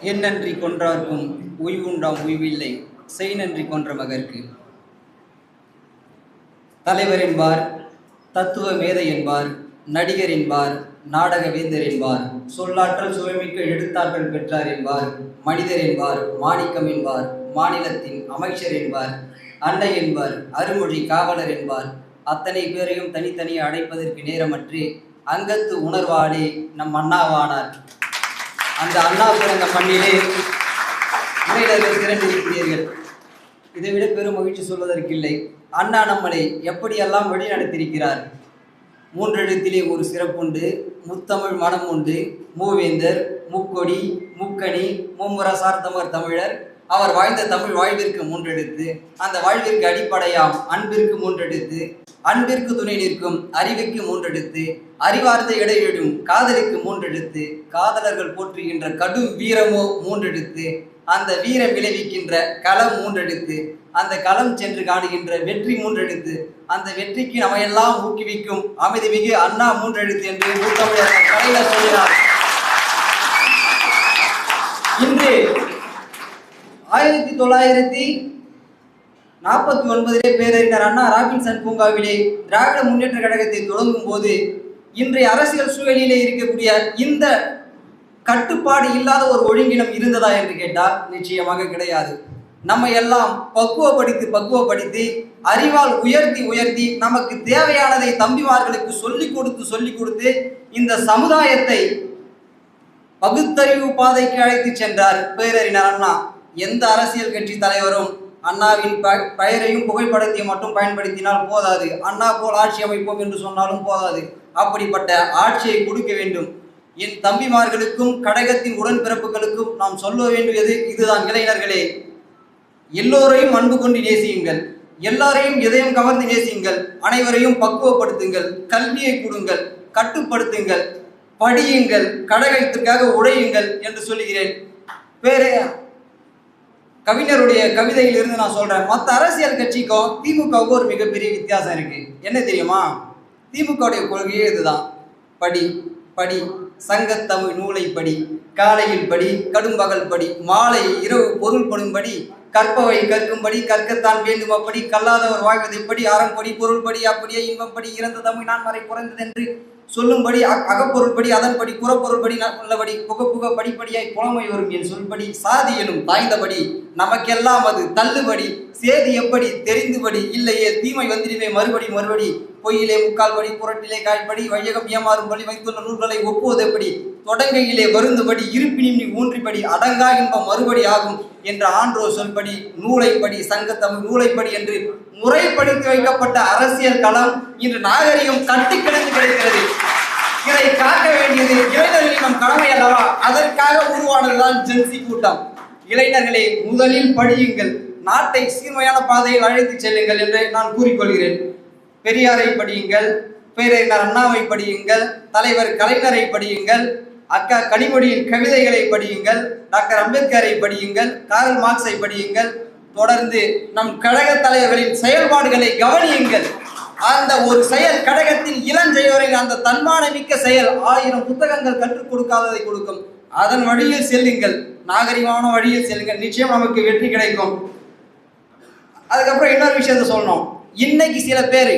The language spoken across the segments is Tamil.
என் நன்றி கொன்றார்க்கும் உய்வுண்டாம் உய்வில்லை செய் நன்றி கொன்ற மகற்கு. தலைவர் என்பார், தத்துவ மேதை என்பார், நடிகர் என்பார், நாடக வேந்தர் என்பார், சொல்லாற்றல் சுவைமிக்க எழுத்தாற்றல் பெற்றார் என்பார், மனிதர் என்பார், மாணிக்கம் என்பார், மாநிலத்தின் அமைச்சர் என்பார், அன்னை என்பார், அருமொழி காவலர் என்பார். அத்தனை பேரையும் தனித்தனியே அழைப்பதற்கு நேரமற்று அங்கத்து உணர்வாலே நம் அண்ணாவானார். அந்த அண்ணா பிறந்த மண்ணிலே உரையிடர்கள் திரண்டிருக்கிறீர்கள். இதைவிட பெரும் மகிழ்ச்சி சொல்வதற்கில்லை. அண்ணா நம்மளை எப்படியெல்லாம் வழி நடத்தியிருக்கிறார். மூன்றெழுத்திலே ஒரு சிறப்புண்டு, முத்தமிழ் மனம் உண்டு, மூவேந்தர், முக்கொடி, முக்கணி, மும்முரசார் தமிழர். அவர் வாழ்ந்த தமிழ் வாழ்விற்கு மூன்றெழுத்து. அந்த வாழ்விற்கு அடிப்படையாம் அன்பிற்கு மூன்றெழுத்து, அன்பிற்கு துணை நிற்கும் அறிவுக்கு மூன்றெழுத்து, அறிவார்ந்த இடையிடும் காதலுக்கு மூன்றெழுத்து, காதலர்கள் போற்றுகின்ற கடும் வீரமோ மூன்றெழுத்து, அந்த வீரம் விளைவிக்கின்ற களம் மூன்றெழுத்து, அந்த களம் சென்று காணுகின்ற வெற்றி மூன்றெழுத்து, அந்த வெற்றிக்கு நம்மையெல்லாம் ஊக்குவிக்கும் அமைதி மிகு அண்ணா மூன்றெழுத்து என்று மூத்தமிழர் கலைஞர் சொல்கிறார். இன்று 1949 பேரறிஞர் அண்ணா ராபின்சன் பூங்காவிலே திராவிட முன்னேற்ற கழகத்தை தொடங்கும் போது இன்றைய அரசியல் சூழலிலே இருக்கக்கூடிய இந்த கட்டுப்பாடு இல்லாத ஒரு ஒழுங்கினம் இருந்ததா என்று கேட்டால் நிச்சயமாக கிடையாது. நம்ம எல்லாம் பக்குவப்படுத்தி அறிவால் உயர்த்தி நமக்கு தேவையானதை தம்பிமார்களுக்கு சொல்லிக் கொடுத்து இந்த சமுதாயத்தை பகுத்தறிவு பாதைக்கு அழைத்து சென்றார் பேரறிஞர் அண்ணா. எந்த அரசியல் கட்சி தலைவரும் அண்ணாவின் பெயரையும் புகைப்படத்தையும் மட்டும் பயன்படுத்தினால் போதாது, அண்ணா போல் ஆட்சி அமைப்போம் என்று சொன்னாலும் போதாது. அப்படிப்பட்ட ஆட்சியை கொடுக்க வேண்டும். என் தம்பிமார்களுக்கும் கழகத்தின் உடன்பிறப்புகளுக்கும் நாம் சொல்ல வேண்டியது இதுதான். இளைஞர்களே, எல்லோரையும் அன்பு கொண்டு நேசியுங்கள், எல்லாரையும் இதயம் கவர்ந்து நேசியுங்கள், அனைவரையும் பக்குவப்படுத்துங்கள், கல்வியை கொடுங்கள், கட்டுப்படுத்துங்கள், படியுங்கள், கழகத்திற்காக உழையுங்கள் என்று சொல்லுகிறேன். வேறு கவிஞருடைய கவிதையில் இருந்து நான் சொல்றேன். மற்ற அரசியல் கட்சிக்கும் திமுகவுக்கும் ஒரு மிகப்பெரிய வித்தியாசம் இருக்கு. என்ன தெரியுமா? திமுகவுடைய கொள்கையே இதுதான். படி படி, சங்கத்தமிழ் நூலை படி, காலையில் படி, கடும்பகல் படி, மாலை இரவு பொருள் படும்படி, கற்பவை கற்கும்படி, கற்கத்தான் வேண்டும் அப்படி, கல்லாதவர் வாழ்வது எப்படி, அறம்படி பொருள்படி, அப்படியே இன்பப்படி, இறந்த தமிழ் நான் வரை குறைந்தது என்று சொல்லும்படி, அகப்பொருள்படி, அதன்படி, புறப்பொருள்படி, நல்லபடி, புக படிப்படியாய் புலமை வரும் என் சொல்படி, சாதி எனும் தாய்ந்தபடி, நமக்கெல்லாம் அது தள்ளுபடி, சேதி எப்படி தெரிந்துபடி, இல்லையே தீமை வந்திடுவே மறுபடி, பொய்யிலே முக்கால் படி, புரட்டிலே காய்படி, வையகம் ஏமாறும்படி, வைத்துள்ள நூல்களை ஒப்புவது எப்படி, தொடங்கையிலே வருந்துபடி, இருப்பினும் நீ ஊன்றிப்படி, அடங்கா இன்பம் மறுபடி ஆகும் என்ற ஆன்றோ சொல்படி, நூலைப்படி, சங்கத்தமிழ் நூலைப்படி என்று முறைப்படுத்தி வைக்கப்பட்ட அரசியல் களம் இன்று நாகரிகம் கட்டி கிடந்து கிடைக்கிறது. இதை காக்க வேண்டியது இளைஞர்களின் நம் கடமை அல்லவா? அதற்காக உருவானதுதான் ஜென்சி கூட்டம். இளைஞர்களே, முதலில் படியுங்கள், நாட்டை சீர்மையான பாதையில் அழைத்து செல்லுங்கள் என்று நான் கூறிக்கொள்கிறேன். பெரியாரை படியுங்கள், பேரறிஞர் அண்ணாவை படியுங்கள், தலைவர் கலைஞரை படியுங்கள், அக்கா கனிமொழியின் கவிதைகளை படியுங்கள், டாக்டர் அம்பேத்கரை படியுங்கள், கார்ல் மார்க்ஸை படியுங்கள். தொடர்ந்து நம் கழக தலைவர்களின் செயல்பாடுகளை கவனியுங்கள். அந்த ஒரு செயல் கழகத்தின் இளஞ்செயவரின் அந்த தன்மானமிக்க செயல் 1000 புத்தகங்கள் கற்றுக் கொடுக்காததை கொடுக்கும். அதன் வழியில் செல்லுங்கள், நாகரிகமான வழியில் செல்லுங்கள், நிச்சயம் நமக்கு வெற்றி கிடைக்கும். அதுக்கப்புறம் இன்னொரு விஷயத்த சொல்லணும். இன்னைக்கு சில பேர்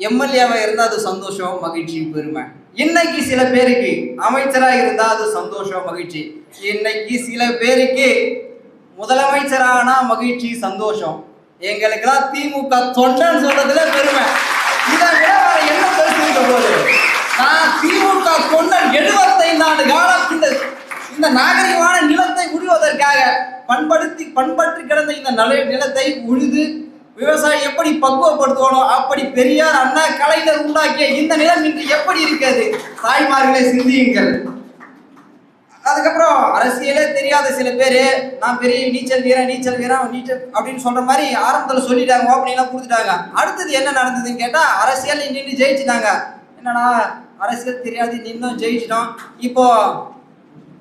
எம்எல்ஏவா இருந்தால் அது சந்தோஷம், மகிழ்ச்சி, பெருமை. இன்னைக்கு சில பேருக்கு அமைச்சராக இருந்தால் அது சந்தோஷம், மகிழ்ச்சி. இன்னைக்கு சில பேருக்கு முதலமைச்சரானா மகிழ்ச்சி, சந்தோஷம். எங்களுக்கெல்லாம் திமுக தொண்டன் சொல்றதுல பெருமை. இதை விட என்ன பேசிருக்க போது? நான் திமுக தொண்டன் 75 ஆண்டு காலம் இந்த நாகரிகமான நிலத்தை உழுவதற்காக பண்பற்றி கிடந்த இந்த நிலத்தை உழுது விவசாயி எப்படி பக்குவப்படுத்துவானோ அப்படி பெரியார் அண்ணா கலைஞர் உண்டாக்கிய இந்த நிலம் இன்று எப்படி இருக்கிறது? தாய்மார்களை சிந்தியுங்கள். அதுக்கப்புறம் அரசியலே தெரியாத சில பேர் நான் பெரிய நீச்சல் வீரன் அப்படின்னு சொல்ற மாதிரி ஆரம்பத்தில் சொல்லிட்டாங்க, ஓப்பனிங்லாம் கொடுத்துட்டாங்க. அடுத்தது என்ன நடந்ததுன்னு கேட்டா, அரசியல் நின்று ஜெயிச்சுட்டாங்க. என்னன்னா அரசியல் தெரியாது, நின்னும் ஜெயிச்சிட்டோம். இப்போ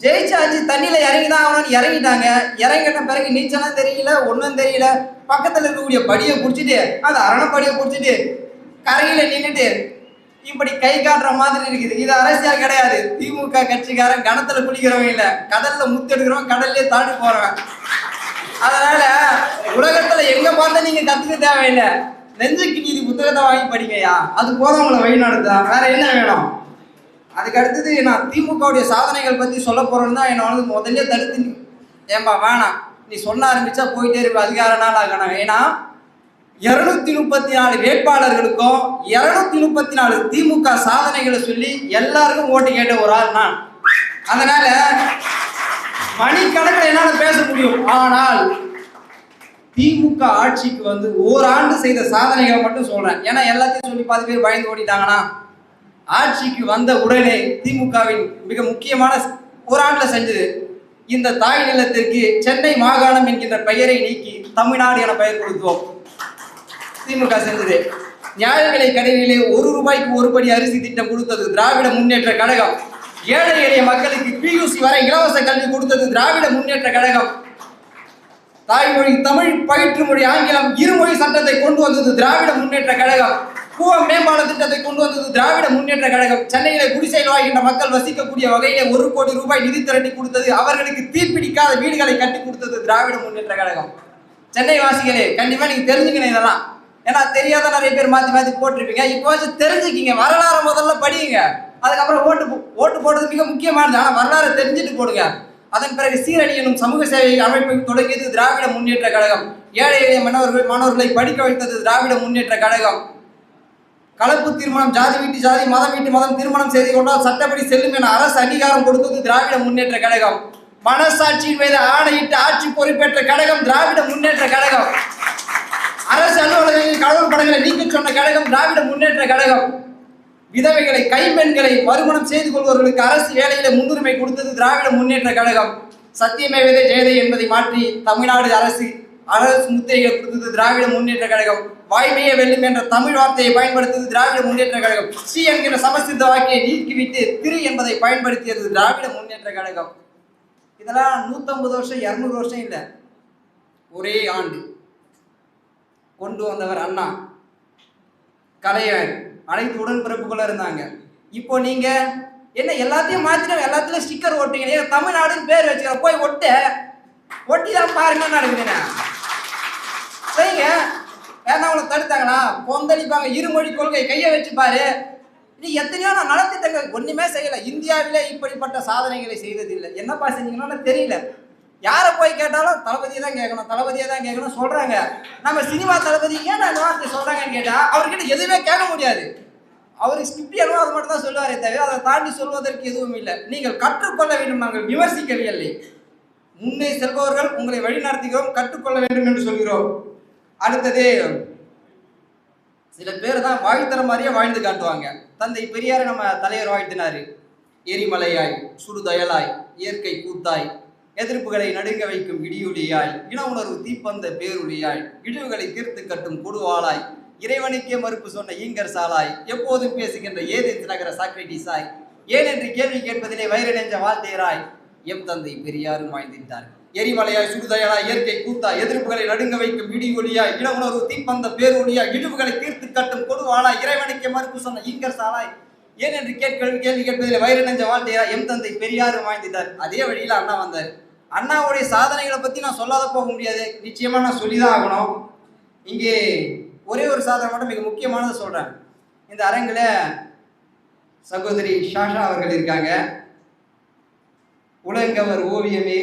ஜெயிச்சாச்சு, தண்ணியில இறங்கிதான் ஆகணும்னு இறங்கிட்டாங்க. இறங்கிட்ட பிறகு நீச்சலாம் தெரியல, ஒன்றும் தெரியல. பக்கத்துல இருக்கக்கூடிய படியை பிடிச்சிட்டு, அந்த அரணப்படியை பிடிச்சிட்டு கரையில நின்றுட்டு இப்படி கை காட்டுற மாதிரி இருக்குது. இது அரசியல் கிடையாது. திமுக கட்சிக்காரன் கணத்துல குளிக்கிறவன் இல்ல, கடல்ல முத்தெடுக்கிறவன், கடல்லே தாண்டி போறவன். அதனால உலகத்துல எங்க பார்த்து நீங்க கத்துக்க தேவையில்லை. நெஞ்சுக்கு நீதி புத்தகத்தை வாங்கி படிங்கயா, அது போதும் உங்களை வழி நடத்துதான். வேற என்ன வேணும்? அதுக்கு அடுத்தது நான் திமுகவுடைய சாதனைகள் பத்தி சொல்ல போறேன்னு தான் என்ன வந்து முதல்ல தடுத்து, ஏன்பா வேணாம், நீ சொல்ல ஆரம்பிச்சா போயிட்டே இருப்ப, அதிகார நாள் ஆகணும். ஏன்னா 234 வேட்பாளர்களுக்கும் 234 திமுக சாதனைகளை சொல்லி எல்லாருக்கும் ஓட்டு கேட்ட ஒரு ஆள் நான். அதனால மணிக்கணக்கில் என்னால பேச முடியும். ஆனால் திமுக ஆட்சிக்கு வந்து ஓராண்டு செய்த சாதனைகளை மட்டும் சொல்றேன். ஏன்னா எல்லாத்தையும் சொல்லி 10 பேர் பயந்து ஓடிட்டாங்கன்னா, ஆட்சிக்கு வந்த உடனே திமுகவின் மிக முக்கியமான ஓராண்டுல செஞ்சது, இந்த தாய் நிலத்திற்கு சென்னை மாகாணம் என்கின்ற பெயரை நீக்கி தமிழ்நாடு என பெயர் கொடுத்தோம். திமுக செஞ்சது. நியாய விலை கடைகளிலே 1 ரூபாய்க்கு 1 படி அரிசி திட்டம் கொடுத்தது திராவிட முன்னேற்ற கழகம். ஏழை எளிய மக்களுக்கு பியூசி வரை இலவச கல்வி கொடுத்தது திராவிட முன்னேற்ற கழகம். தாய்மொழி தமிழ், பயிற்று மொழி ஆங்கிலம், இருமொழி சட்டத்தை கொண்டு வந்தது திராவிட முன்னேற்ற கழகம். கூவம் மேம்பால திட்டத்தை கொண்டு வந்தது திராவிட முன்னேற்ற கழகம். சென்னையில குடிசையில் வாழ்கின்ற மக்கள் வசிக்கக்கூடிய வகையிலே 1 கோடி ரூபாய் நிதி திரட்டி கொடுத்தது, அவர்களுக்கு தீப்பிடிக்காத வீடுகளை கட்டி கொடுத்தது திராவிட முன்னேற்ற கழகம். சென்னை வாசிகளே, கண்டிப்பா நீங்க தெரிஞ்சுக்கணும் இதெல்லாம். ஏன்னா தெரியாத நிறைய பேர் மாத்தி மாத்தி போட்டிருப்பீங்க. இப்போ தெரிஞ்சுக்கிங்க, வரலாறு முதல்ல படியுங்க, அதுக்கப்புறம் ஓட்டு போடுறது மிக முக்கியமானது. ஆனா வரலாறு தெரிஞ்சுட்டு போடுங்க. அதன் பிறகு சீரணி எனும் சமூக சேவை அமைப்பை தொடங்கியது திராவிட முன்னேற்ற கழகம். ஏழை எளிய மாணவர்களை படிக்க வைத்தது திராவிட முன்னேற்ற கழகம். கலப்பு திருமணம், ஜாதி வீட்டு ஜாதி, மதம் வீட்டு மதம் திருமணம் செய்து கொண்டால் சட்டப்படி செல்லும் என அரசு அங்கீகாரம் கொடுத்தது திராவிட முன்னேற்ற கழகம். மனசாட்சியின் மீது ஆணையிட்டு ஆட்சி பொறுப்பேற்ற கழகம் திராவிட முன்னேற்ற கழகம். அரசு அலுவலகங்களில் கடவுள் படங்களை நீக்க சொன்ன கழகம் திராவிட முன்னேற்ற கழகம். விதவைகளை, கைம்பெண்களை மறுமணம் செய்து கொள்வர்களுக்கு அரசு வேலையில முன்னுரிமை கொடுத்தது திராவிட முன்னேற்ற கழகம். சத்தியமேவதே ஜெயதே என்பதை மாற்றி தமிழ்நாடு அரசு முத்திரைகளை கொடுத்தது திராவிட முன்னேற்ற கழகம். வாய்மையே வெல்லும் என்ற தமிழ் வார்த்தையை பயன்படுத்தியது திராவிட முன்னேற்ற கழகம். சி என்கிற சமஸ்கிருத வாக்கியை நீக்கிவிட்டு திரு என்பதை பயன்படுத்தியது திராவிட முன்னேற்ற கழகம். இதெல்லாம் 150 வருஷம் 200 வருஷம் இல்லை, ஒரே ஆண்டு கொண்டு வந்தவர் அண்ணா. கலைஞர் அனைத்து உடன்பிறப்புகளும் இருந்தாங்க. இப்போ நீங்க என்ன எல்லாத்தையும் மாத்திரம் எல்லாத்துலயும் ஸ்டிக்கர் ஓட்டுங்க, தமிழ்நாடுன்னு பேர் வச்சுக்கிற, போய் ஒட்டி தான் பாருங்க நடக்குதுண்ணா சரிங்க. வேணா அவங்களை தடுத்தாங்களா? கொந்தளிப்பாங்க. இருமொழி கொள்கை கையை வச்சு பாரு. நீ எத்தனையோ நான் நலத்திட்டங்கள் ஒண்ணுமே செய்யல. இந்தியாவிலே இப்படிப்பட்ட சாதனைகளை செய்ததில்லை. என்னப்பா செஞ்சீங்கன்னா தெரியல. யாரை போய் கேட்டாலும் தளபதியை தான் கேட்கணும், தளபதியை தான் கேட்கணும் சொல்றாங்க. நம்ம சினிமா தளபதி ஏன் அந்த வார்த்தை சொல்றாங்கன்னு கேட்டா அவர்கிட்ட எதுவுமே கேட்க முடியாது. அவருக்கு ஸ்கிரிப்ட் என்னவோ அது மட்டும் தான் சொல்லுவாரே தவிர அதை தாண்டி சொல்வதற்கு எதுவும் இல்லை. நீங்கள் கற்றுக்கொள்ள வேண்டும், நாங்கள் விமர்சிக்கவில்லை. முன்னே செல்பவர்கள் உங்களை வழிநடத்துகிறோம், கற்றுக்கொள்ள வேண்டும் என்று சொல்கிறோம். அடுத்தது சில பேர் தான் வாழ்த்தர மாதிரியே வாழ்ந்து காட்டுவாங்க. தந்தை பெரியாரை நம்ம தலைவர் வாழ்த்தினாரு. எரிமலையாய், சுடுதயலாய், இயற்கை கூத்தாய், எதிர்ப்புகளை நடுங்க வைக்கும் இடியுளியாய், இன உணர்வு தீப்பந்த பேருளியாய், இழிவுகளை தீர்த்து கட்டும் கொடுவாளாய், இறைவனுக்கே மறுப்பு சொன்ன ஈங்கர் சாலாய், எப்போதும் பேசுகின்ற ஏதேன்ஸ் நகர சாக்ரட்டிஸாய், ஏன் என்று கேள்வி கேட்பதிலே வயிறு நெஞ்ச வாழ்த்தேராய், எம் தந்தை பெரியாரும் வாழ்ந்திட்டார். எரிமலையாய், சுடுதயலாய், இயற்கை கூத்தாய், எதிர்ப்புகளை நடுங்க வைக்கும் இடி ஒளியாய், இன உணர்வு தீப்பந்த பேரொழியாய், இழிவுகளை தீர்த்து கட்டும் கொடுவாளாய், இறைவனுக்கே மறுப்பு சொன்ன ஈங்கர் சாலாய், ஏன் என்று கேள்வி கேட்பதில் வயிறு நெஞ்ச வாழ்த்தையா, எம் தந்தை பெரியாரும் வாழ்ந்திட்டார். அதே வழியில அண்ணா வந்தார். அண்ணாவுடைய சாதனைகளை பத்தி நான் சொல்லாத போக முடியாது, நிச்சயமா நான் சொல்லிதான் ஆகணும். இங்கே ஒரே ஒரு சாதனை மட்டும் மிக முக்கியமானதை சொல்றேன். இந்த அரங்கில் சகோதரி ஷாஷா அவர்கள் இருக்காங்க. உலங்கவர் ஓவியமே,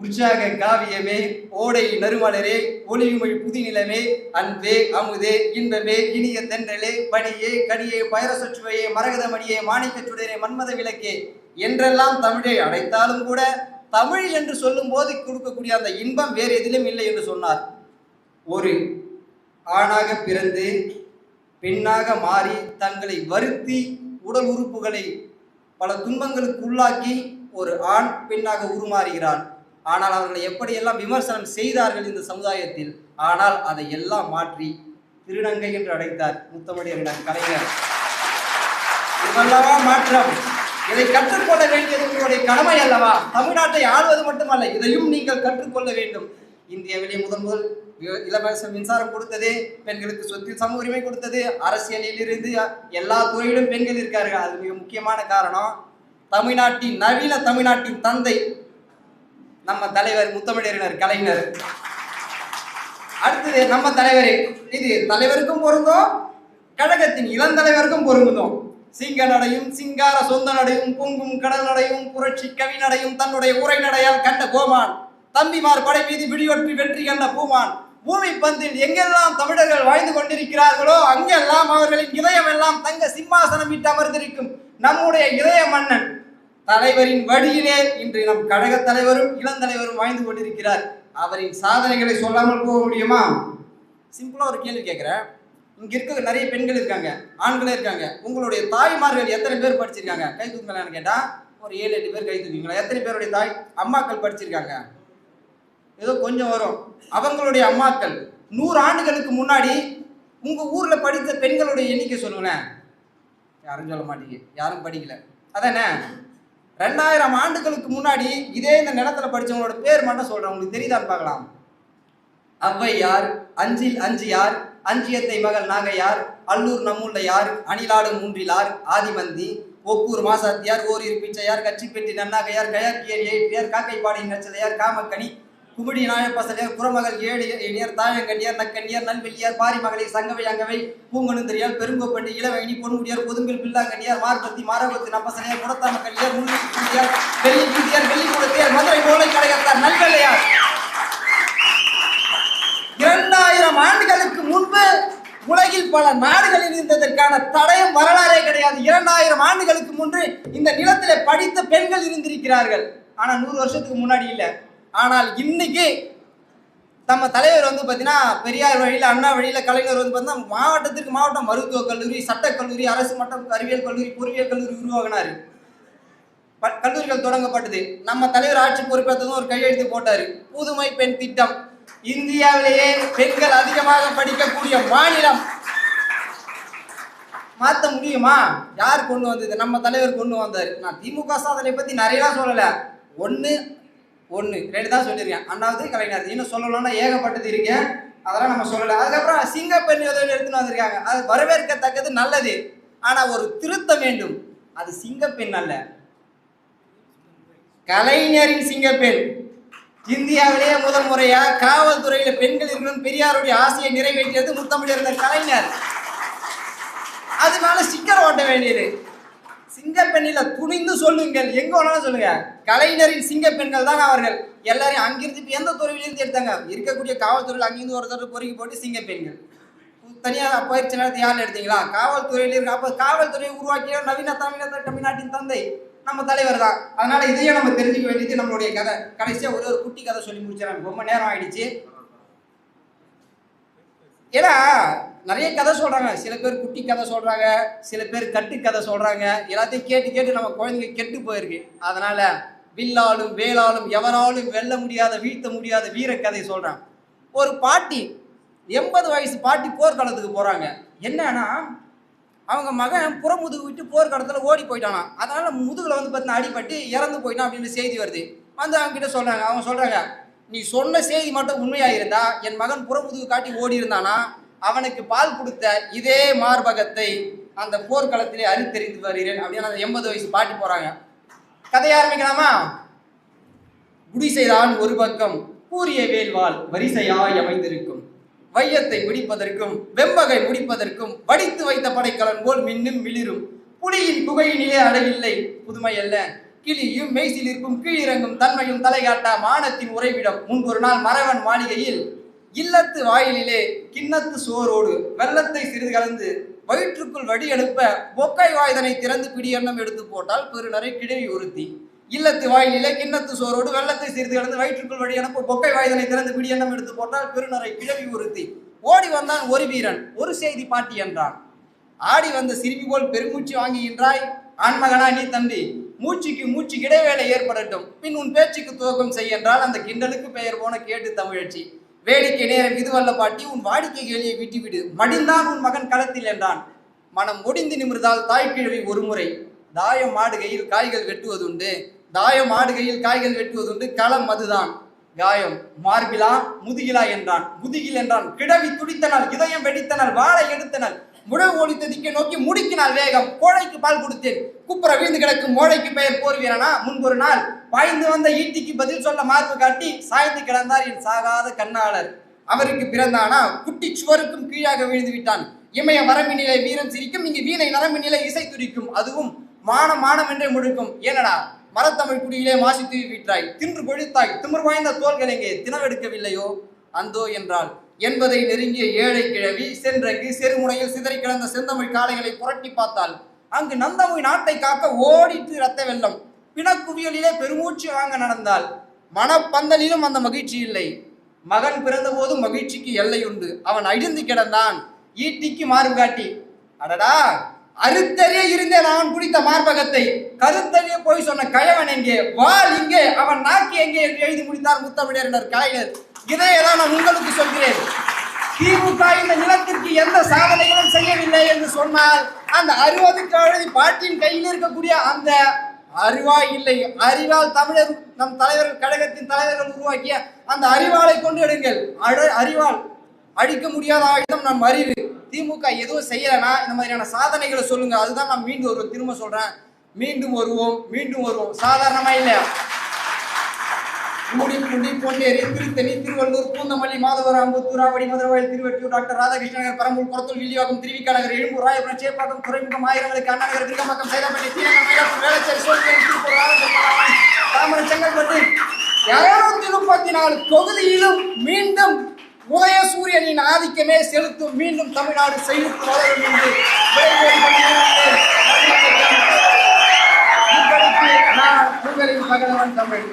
உற்சாக காவியமே, ஓடை நறுமலரே, ஒளியுமொழி புதிநிலமே, அன்பே அமுதே, இன்பமே, இனிய தென்றலே, பணியே கனியே, பைரசச்சுவையே, மரகத மணியே, மாணிக்க சுடரே, மன்மத விளக்கே என்றெல்லாம் தமிழை அடைத்தாலும் கூட தமிழ் என்று சொல்லும் போது கொடுக்கக்கூடிய அந்த இன்பம் வேறு எதிலும் இல்லை என்று சொன்னார். ஒரு ஆணாக பிறந்து பெண்ணாக மாறி தங்களை வருத்தி உடல் உறுப்புகளை பல துன்பங்களுக்கு உள்ளாக்கி ஒரு ஆண் பெண்ணாக உருமாறுகிறான். ஆனால் அவர்களை எப்படியெல்லாம் விமர்சனம் செய்தார்கள் இந்த சமுதாயத்தில். ஆனால் அதை எல்லாம் மாற்றி திருநங்கை என்று அழைத்தார் முத்தமிழறிஞர் கலைஞர். இதெல்லவா மாற்றம்? இதை கற்றுக்கொள்ள வேண்டியது உங்களுடைய கடமை அல்லவா? தமிழ்நாட்டை ஆள்வது மட்டுமல்ல, இதையும் நீங்கள் கற்றுக்கொள்ள வேண்டும். இந்தியாவிலே முதல் இலவச மின்சாரம் கொடுத்தது, பெண்களுக்கு சொத்தில் சம உரிமை கொடுத்தது, அரசியலில் இருந்து எல்லா துறையிலும் பெண்கள் இருக்கார்கள். அது மிக முக்கியமான காரணம். நவீன தமிழ்நாட்டின் தந்தை நம்ம தலைவர் முத்தமிழறிஞர் கலைஞர். அடுத்தது நம்ம தலைவர், இது தலைவருக்கும் பொருந்தும், கழகத்தின் இளந்தலைவருக்கும் பொருந்தும். சிங்க நடையும் சிங்கார சொந்த நடையும் பொங்கும் கடல் நடையும் புரட்சி கவி நடையும் தன்னுடைய உரை நடையால் கண்ட கோமான், தம்பிமார் படை மீது விடிவொற்றி வெற்றி கண்ட பூமான், பூமி பந்தில் எங்கெல்லாம் தமிழர்கள் வாழ்ந்து கொண்டிருக்கிறார்களோ அங்கெல்லாம் அவர்களின் இதயம் எல்லாம் தங்க சிம்மாசனம் விட்டு அமர்ந்திருக்கும் நம்முடைய இதய மன்னன் தலைவரின் வழியிலே இன்று நம் கழக தலைவரும் இளந்தலைவரும் வாழ்ந்து கொண்டிருக்கிறார். அவரின் சாதனைகளை சொல்லாமல் போக முடியுமா? சிம்பிளா ஒரு கேள்வி கேட்கிறேன். இங்க இருக்க நிறைய பெண்கள் இருக்காங்க, ஆண்களே இருக்காங்க. உங்களுடைய தாய்மார்கள் எத்தனை பேர் படிச்சிருக்காங்க? கை தூக்கலான்னு கேட்டா ஒரு 7-8 பேர் கை தூக்குவீங்களா? எத்தனை பேருடைய தாய் அம்மாக்கள் படிச்சிருக்காங்க? ஏதோ கொஞ்சம் வரும். அவங்களுடைய அம்மாக்கள் 100 ஆண்டுகளுக்கு முன்னாடி உங்க ஊர்ல படித்த பெண்களுடைய எண்ணிக்கை சொல்லுங்களேன். யாரும் சொல்ல மாட்டீங்க, யாரும் படிக்கல. அதானே? 2000 ஆண்டுகளுக்கு முன்னாடி இதே இந்த நிலத்துல படிச்சவங்களோட பேர் மட்டும் சொல்றேன், உங்களுக்கு தெரியுதான்னு பார்க்கலாம். ஔவையார், அஞ்சில் அஞ்சியார், அஞ்சியத்தை மகள் நாகையார், அல்லூர் நம்முள்ள யார், அணிலாடு மூன்றிலார், ஆதிமந்தி, ஒப்பூர் மாசாத்தியார், ஓரிரு பிச்சையார், கச்சிப்பெட்டி நன்னாகையார், கயற்கியர் ஏற்றியார், காக்கைப்பாடி நச்சதையார், காமக்கனி, குமிடி நாயப்பசலையார், புறமகள் ஏழு இனியர், தாயங்கண்ணியார், நக்கண்ணியார், நல்வெள்ளியார், பாரிமகளிர், சங்கவை அங்கவை, பூங்கொழுந்தரியார், பெருங்கோப்பட்டி, இளவயணி, பொன்முடியார், பொதும்பில் பில்லாங்கண்ணியார், மார்பத்தி, மாரபத்தி நப்பசலையார், குடத்தாமக்கல்லியார், முள்ளியார், வெள்ளி பீட்டியார், வெள்ளி குளத்தியார், மதுரை கோலை கடையத்தார், நல்வெள்ளையார். 2000 ஆண்டுகளுக்கு முன்பு உலகில் பல நாடுகளில் இருந்ததற்கான தடயம் வரலாறே கிடையாது. 2000 ஆண்டுகளுக்கு முன்பு இந்த நிலத்திலே படித்த பெண்கள் இருந்திருக்கிறார்கள். ஆனா 100 வருஷத்துக்கு முன்னாடி இல்ல. ஆனால் இன்னைக்கு நம்ம தலைவர் பார்த்தீங்கன்னா பெரியார் வழியில், அண்ணா வழியில், கலைஞர் பார்த்தீங்கன்னா மாவட்டத்திற்கு மாவட்டம் மருத்துவக் கல்லூரி, சட்டக்கல்லூரி, அரசு மட்டம் அறிவியல் கல்லூரி, பொறியியல் கல்லூரி உருவாகினார். கல்லூரிகள் தொடங்கப்பட்டது. நம்ம தலைவர் ஆட்சி பொறுப்பேற்றதும் ஒரு கையெழுத்து போட்டாரு, புதுமை பெண் திட்டம். இந்தியாவிலேயே பெண்கள் அதிகமாக படிக்கக்கூடிய மாநிலம். மாற்ற முடியுமா? யார் கொண்டு வந்தது? நம்ம தலைவர் கொண்டு வந்தார். நான் திமுக சாதனை பத்தி நிறைய சொல்லல, ஒன்று 2 தான் சொல்லியிருக்கேன். அண்ணாவது கலைஞர், இன்னும் சொல்லணும்னா ஏகப்பட்டது இருக்கேன், அதெல்லாம் நம்ம சொல்லல. அதுக்கப்புறம் சிங்கப்பெண் எடுத்துன்னு வந்திருக்காங்க, அது வரவேற்கத்தக்கது, நல்லது. ஆனா ஒரு திருத்தம் வேண்டும். அது சிங்கப்பெண் அல்ல, கலைஞரின் சிங்கப்பெண். இந்தியாவிலேயே முதல் முறையா காவல்துறையில பெண்கள் இருக்கணும் பெரியாருடைய ஆசையை நிறைவேற்றியது முத்தமிழறிஞர் கலைஞர். அது மேல ஸ்டிக்கர் ஓட்ட வேண்டியது. சிங்கப்பெண்ணில துணிந்து சொல்லுங்கள், எங்க வேணாலும் சொல்லுங்க, கலைஞரின் சிங்கப்பெண்கள் தான் அவர்கள். எல்லாரையும் அங்கிருந்து எந்த துறையிலிருந்து எடுத்தாங்க? இருக்கக்கூடிய காவல்துறையில் அங்கிருந்து ஒருத்தர் பொறுக்கி போட்டு சிங்கப்பெண்கள். தனியாக பயிற்சி நேரத்தை யாரும் எடுத்தீங்களா? காவல்துறையில் இருக்கு. அப்ப காவல்துறையை உருவாக்கிய நவீன தமிழ்நாட்டின் தந்தை நம்ம தலைவர் தான். அதனால இதையும் நம்ம தெரிஞ்சுக்க வேண்டியது நம்மளுடைய கதை. கடைசியா ஒரு குட்டி கதை சொல்லி முடிச்சிடறாங்க, ரொம்ப நேரம் ஆயிடுச்சு. ஏன்னா நிறைய கதை சொல்றாங்க, சில பேர் குட்டி கதை சொல்றாங்க, சில பேர் கட்டு கதை சொல்றாங்க. எல்லாத்தையும் கேட்டு கேட்டு நம்ம குழந்தைங்க கெட்டு போயிருக்கு. அதனால வில்லாலும் வேளாலும் எவராலும் வெல்ல முடியாத, வீழ்த்த முடியாத வீர கதை சொல்றான். ஒரு பாட்டி, 80 வயசு பாட்டி போர்க்களத்துக்கு போறாங்க. என்னன்னா அவங்க மகன் புறமுதுகு விட்டு போர்க்களத்தில் ஓடி போயிட்டானா, அதனால முதுகுல பார்த்தீங்கன்னா அடிபட்டு இறந்து போயிட்டான் அப்படின்னு செய்தி வருது. அவங்க கிட்ட சொல்றாங்க. அவங்க சொல்றாங்க, நீ சொன்ன செய்தி மட்டும் உண்மையா இருந்தா என் மகன் புறமுதுகு காட்டி ஓடி இருந்தானா அவனுக்கு பால் கொடுத்த இதே மார்பகத்தை அந்த போர்க்களத்திலே அறுத்தெறிந்து வருகிறேன் அப்படின்னு அந்த 80 வயசு பாட்டி போறாங்க. கதையை ஆரம்பிக்கலாமா? குடிசைதான் ஒரு பக்கம், கூரிய வேல்வாள் வரிசையாய் அமைந்திருக்கும், வையத்தை முடிப்பதற்கும் வெம்பகை முடிப்பதற்கும் வடித்து வைத்த படைக்கலன் போல் மின்னும் மிளிரும், புலியின் குகையினிலே அடவில்லை புதுமை அல்ல, கிளியும் மெய்சில் இருக்கும் கீழிறங்கும் தன்மையும் தலைகாட்டா மானத்தின் உறைவிடம். முன்பொரு நாள் மறவன் மாளிகையில் இல்லத்து வாயிலிலே கிண்ணத்து சோரோடு வெள்ளத்தை சிறிது கலந்து வயிற்றுக்குள் வடி எழுப்ப பொக்கை வாய்தனை திறந்து பிடி எண்ணம் எடுத்து போட்டால் பெருநரை கிழவி ஒருத்தி. இல்லத்து வாயிலே கிண்ணத்து சோரோடு வெள்ளத்தை சிறிது கலந்து வயிற்றுக்குள் வடி அனுப்ப பொக்கை வாய்தனை திறந்து பிடி எண்ணம் எடுத்து போட்டால் பெருநரை கிழவி ஒருத்தி. ஓடி வந்தான் ஒரு வீரன், ஒரு செய்தி பாட்டி என்றான். ஆடி வந்த சிறுமி போல் பெருமூச்சு வாங்குகின்றாய், ஆண்மகனா நீ தம்பி, மூச்சுக்கு இடைவேளை ஏற்படட்டும், பின் உன் பேச்சுக்கு துவக்கம் செய் என்றால் அந்த கிண்டலுக்கு பெயர் போன கேட்டு தமிழச்சி. வேடிக்கை நேரம் இதுவல்ல பாட்டி, உன் வாடிக்கை கேலியை விட்டுவிடு, மடிந்தான் உன் மகன் களத்தில் என்றான். மனம் முடிந்து நிமிர்ந்தால் தாய்க்கிழவி ஒரு முறை, தாயம் ஆடுகையில் காய்கள் வெட்டுவதுண்டு, களம் அதுதான். காயம் மார்பிலா முதுகிலா என்றான். முதுகில் என்றான். கிடவி துடித்தனால், இதயம் வெடித்தனால், வாளை எடுத்தனால், முழு ஒழித்த திக்கை நோக்கி முடுக்கினால் வேகம். கோழைக்கு பால் கொடுத்தேன், குப்புற வீழ்ந்து கிடக்கும் மோழைக்கு பெயர் போர் வீரனா. முன்பொரு நாள் பாய்ந்து வந்த ஈட்டிக்கு பதில் சொல்ல மார்பு காட்டி சாய்ந்து கிடந்தார் என் சாகாத கண்ணாளர். அவருக்கு பிறந்தானா, குட்டி சுவருக்கும் கீழாக விழுந்து விட்டான். இமய வரம்பினிலே வீரம் சிரிக்கும், இங்கு வீணை நரம்பினிலே இசை துடிக்கும். அதுவும் மானம் மானம் என்றே முழுக்கும். ஏனடா மரத்தமிழ் குடியிலே மாசி தூவி விட்டாய், தின்று கொழித்தாய், திமிர் வாய்ந்த தோள்கள் எங்கே தினவெடுக்கவில்லையோ அந்தோ என்றாள். என்பதை நெருங்கிய ஏழை கிழவி சென்றங்கு செருமுனையில் சிதறி கிடந்த செந்தமிழ் காளைகளை புரட்டி பார்த்தாள். அங்கு நந்தமொழி நாட்டை காக்க ஓடிட்டு ரத்த வெள்ளம். பிணக்குவியலிலே பெருமூச்சு வாங்க நடந்தாள். மனப்பந்தலிலும் அந்த மகிழ்ச்சி இல்லை. மகன் பிறந்த போது மகிழ்ச்சிக்கு எல்லை உண்டு. அவன் அழிந்து கிடந்தான். ஈட்டிக்கு மார்பு காட்டி, அடடா அறுத்தறிய இருந்தேன் அவன் குடித்த மார்பகத்தை, கருத்தறிய போய் சொன்ன கயவன் எங்கே, வாள் இங்கே, அவன் நாக்கி எங்கே என்று எழுதி முடித்தார் முத்தமிழர் கலைஞர். இதையெல்லாம் நான் உங்களுக்கு சொல்கிறேன். திமுக இந்த நிலத்திற்கு எந்த சாதனைகளும் செய்யவில்லை என்று சொன்னால் அந்த 60 கழுதி பாட்டின் கையில் இருக்கக்கூடிய அந்த அறிவாய் இல்லை. அறிவால் தமிழர் நம் தலைவர்கள் கழகத்தின் தலைவர்கள் உருவாக்கிய அந்த அறிவாலை கொண்டு எடுங்கள். அறிவால் அடிக்க முடியாத ஆயுதம் நம் அறிவு. திமுக எதுவும் செய்யலன்னா இந்த மாதிரியான சாதனைகளை சொல்லுங்க. அதுதான் நான் மீண்டும் வருவோம். திரும்ப சொல்றேன், மீண்டும் வருவோம், மீண்டும் வருவோம். சாதாரணமா இல்லையா? முடி பொன்னேரி, திருத்தணி, திருவள்ளூர், பூந்தமல்லி, மாதவரம், அம்பத்தூர், ஆவடி, மதுரவாயில், திருவெட்டூர், டாக்டர் ராதாகிருஷ்ண நகர், பெரம்பூர், குளத்தூர், வில்லிவாக்கம், திருவிக நகர், எழும்பூர், ராயபுரம், சேப்பாக்கம், துறைமுகம், ஆயிரங்களுக்கு, அண்ணா நகர், விருகம்பாக்கம், சைதாப்பேட்டை, தீரகம், மயிலாப்பூர், வேளச்சேரி, சோழன், திருப்பூர், தாமரை, செங்கல்பட்டு 234 தொகுதியிலும் மீண்டும் உதயசூரியனின் ஆதிக்கமே செலுத்தும். மீண்டும் தமிழ்நாடு செழித்து வளரும் என்று உங்களின் பகலவன் தமிழ்.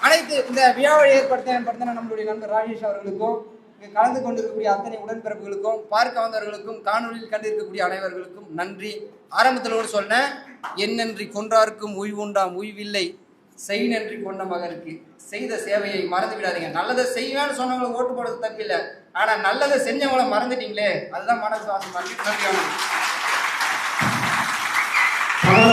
அனைத்து இந்த விழாவை ஏற்படுத்தின நம்மளுடைய நண்பர் ராஜேஷ் அவர்களுக்கும், இங்கு கலந்து கொண்டிருக்கக்கூடிய அத்தனை உடன்பிறப்புகளுக்கும், பார்க்க வந்தவர்களுக்கும், காணொலியில் கண்டிருக்கக்கூடிய அனைவர்களுக்கும் நன்றி. ஆரம்பத்தில் சொன்னேன், என்னன்றி கொன்றார்க்கும் உய்வுண்டாம் உய்வில்லை, செய் நன்றி கொண்ட மகனுக்கு. செய்த சேவையை மறந்து விடாதீங்க. நல்லதை செய்வேன்னு சொன்னவங்களை ஓட்டு போடுறது தப்பில்லை. ஆனா நல்லதை செஞ்சவங்களை மறந்துட்டீங்களே, அதுதான் மனசு வாசம். நன்றி.